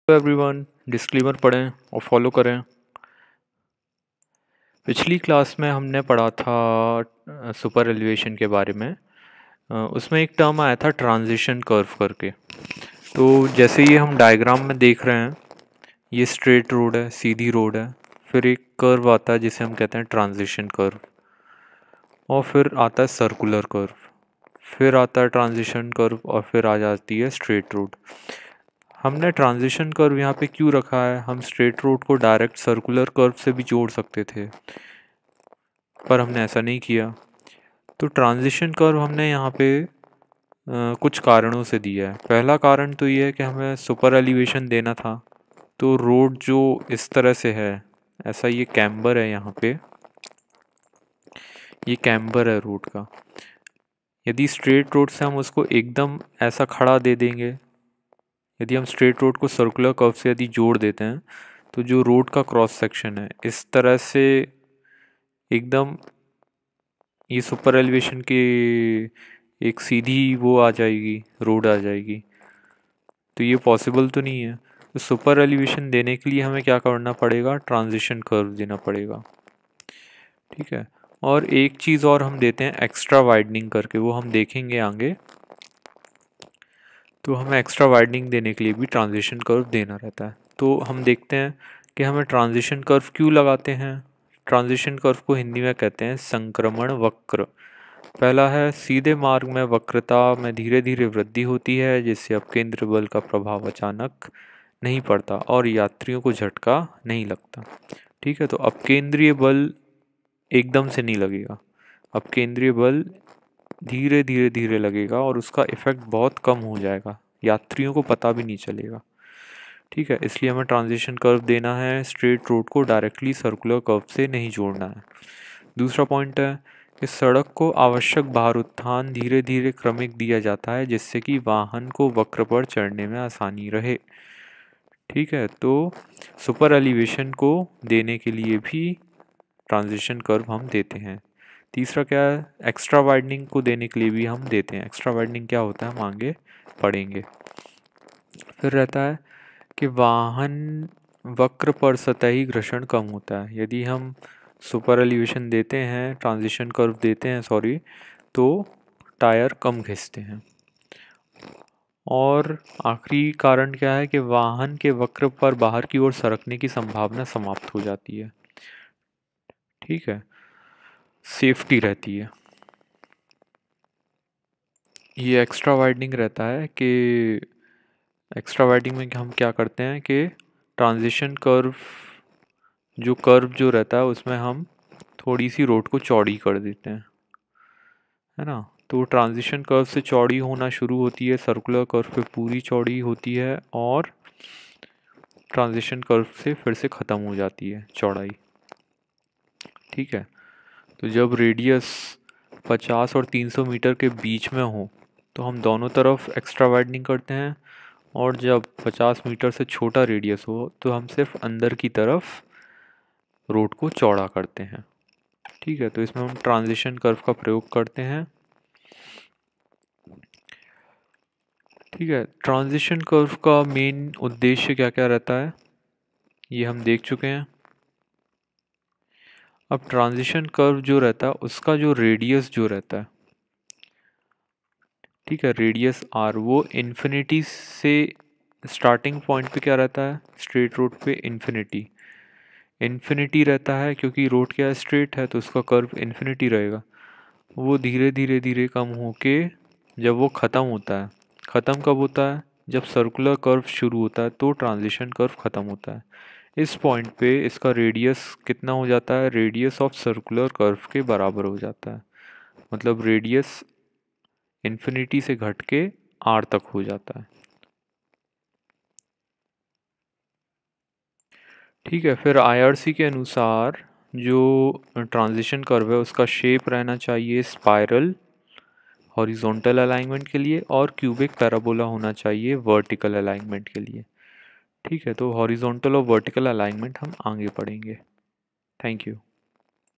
Hello everyone, disclaimer पढ़ें और follow करें। पिछली क्लास में हमने पढ़ा था सुपर एलिवेशन के बारे में। उसमें एक टर्म आया था ट्रांजिशन कर्व करके। तो जैसे ये हम डायग्राम में देख रहे हैं, ये स्ट्रेट रोड है, सीधी रोड है। फिर एक कर्व आता है जिसे हम कहते हैं ट्रांजिशन कर्व, और फिर आता है सर्कुलर कर्व, फिर आता है ट्रांजिशन कर्व, और फिर आ जाती है स्ट्रेट रोड। हमने ट्रांजिशन कर्व यहाँ पे क्यों रखा है? हम स्ट्रेट रोड को डायरेक्ट सर्कुलर कर्व से भी जोड़ सकते थे, पर हमने ऐसा नहीं किया। तो ट्रांजिशन कर्व हमने यहाँ पे कुछ कारणों से दिया है। पहला कारण तो ये है कि हमें सुपर एलिवेशन देना था। तो रोड जो इस तरह से है, ऐसा ये कैम्बर है, यहाँ पे ये कैम्बर है रोड का। यदि स्ट्रेट रोड से हम उसको एकदम ऐसा खड़ा दे देंगे, यदि हम स्ट्रेट रोड को सर्कुलर कर्व से यदि जोड़ देते हैं, तो जो रोड का क्रॉस सेक्शन है इस तरह से एकदम ये सुपर एलिवेशन की एक सीधी वो आ जाएगी, रोड आ जाएगी। तो ये पॉसिबल तो नहीं है। तो सुपर एलिवेशन देने के लिए हमें क्या करना पड़ेगा? ट्रांजिशन कर्व देना पड़ेगा। ठीक है। और एक चीज़ और हम देते हैं एक्स्ट्रा वाइडनिंग करके, वो हम देखेंगे आगे। तो हमें एक्स्ट्रा वाइडनिंग देने के लिए भी ट्रांजिशन कर्व देना रहता है। तो हम देखते हैं कि हमें ट्रांजिशन कर्व क्यों लगाते हैं। ट्रांजिशन कर्व को हिंदी में कहते हैं संक्रमण वक्र। पहला है, सीधे मार्ग में वक्रता में धीरे धीरे वृद्धि होती है, जिससे अपकेंद्र बल का प्रभाव अचानक नहीं पड़ता और यात्रियों को झटका नहीं लगता। ठीक है, तो अपकेंद्रीय बल एकदम से नहीं लगेगा, अपकेंद्रीय बल धीरे धीरे धीरे लगेगा और उसका इफेक्ट बहुत कम हो जाएगा, यात्रियों को पता भी नहीं चलेगा। ठीक है, इसलिए हमें ट्रांजिशन कर्व देना है, स्ट्रेट रोड को डायरेक्टली सर्कुलर कर्व से नहीं जोड़ना है। दूसरा पॉइंट है कि सड़क को आवश्यक भार उत्थान धीरे धीरे क्रमिक दिया जाता है, जिससे कि वाहन को वक्र पर चढ़ने में आसानी रहे। ठीक है, तो सुपर एलिवेशन को देने के लिए भी ट्रांजिशन कर्व हम देते हैं। तीसरा क्या है? एक्स्ट्रा वाइडनिंग को देने के लिए भी हम देते हैं। एक्स्ट्रा वाइडनिंग क्या होता है हम आगे पढ़ेंगे। फिर रहता है कि वाहन वक्र पर सतही घर्षण कम होता है। यदि हम सुपर एलिवेशन देते हैं, ट्रांजिशन कर्व देते हैं सॉरी, तो टायर कम घिसते हैं। और आखिरी कारण क्या है कि वाहन के वक्र पर बाहर की ओर सरकने की संभावना समाप्त हो जाती है। ठीक है, सेफ्टी रहती है। ये एक्स्ट्रा वाइडनिंग रहता है कि एक्स्ट्रा वाइडनिंग में हम क्या करते हैं कि ट्रांजिशन कर्व जो रहता है उसमें हम थोड़ी सी रोड को चौड़ी कर देते हैं, है ना। तो ट्रांजिशन कर्व से चौड़ी होना शुरू होती है, सर्कुलर कर्व पे पूरी चौड़ी होती है, और ट्रांजिशन कर्व से फिर से ख़त्म हो जाती है चौड़ाई। ठीक है, तो जब रेडियस 50 और 300 मीटर के बीच में हो तो हम दोनों तरफ एक्स्ट्रा वाइडनिंग करते हैं, और जब 50 मीटर से छोटा रेडियस हो तो हम सिर्फ अंदर की तरफ रोड को चौड़ा करते हैं। ठीक है, तो इसमें हम ट्रांजिशन कर्व का प्रयोग करते हैं। ठीक है, ट्रांजिशन कर्व का मेन उद्देश्य क्या क्या रहता है ये हम देख चुके हैं। अब ट्रांजिशन कर्व जो रहता है उसका जो रेडियस जो रहता है, ठीक है, रेडियस आर, वो इन्फिनिटी से स्टार्टिंग पॉइंट पे क्या रहता है? स्ट्रेट रोड पे इन्फिनिटी इन्फिनिटी रहता है, क्योंकि रोड क्या स्ट्रेट है तो उसका कर्व इन्फिनिटी रहेगा। वो धीरे धीरे धीरे कम होके जब वो ख़त्म होता है, ख़त्म कब होता है? जब सर्कुलर कर्व शुरू होता है तो ट्रांजिशन कर्व ख़त्म होता है। इस पॉइंट पे इसका रेडियस कितना हो जाता है? रेडियस ऑफ सर्कुलर कर्व के बराबर हो जाता है। मतलब रेडियस इन्फिनिटी से घट के आर तक हो जाता है। ठीक है, फिर आईआरसी के अनुसार जो ट्रांजिशन कर्व है उसका शेप रहना चाहिए स्पाइरल हॉरिजॉन्टल अलाइनमेंट के लिए, और क्यूबिक पैराबोला होना चाहिए वर्टिकल अलाइनमेंट के लिए। ठीक है, तो हॉरिजॉन्टल और वर्टिकल अलाइनमेंट हम आगे पढ़ेंगे। Thank you.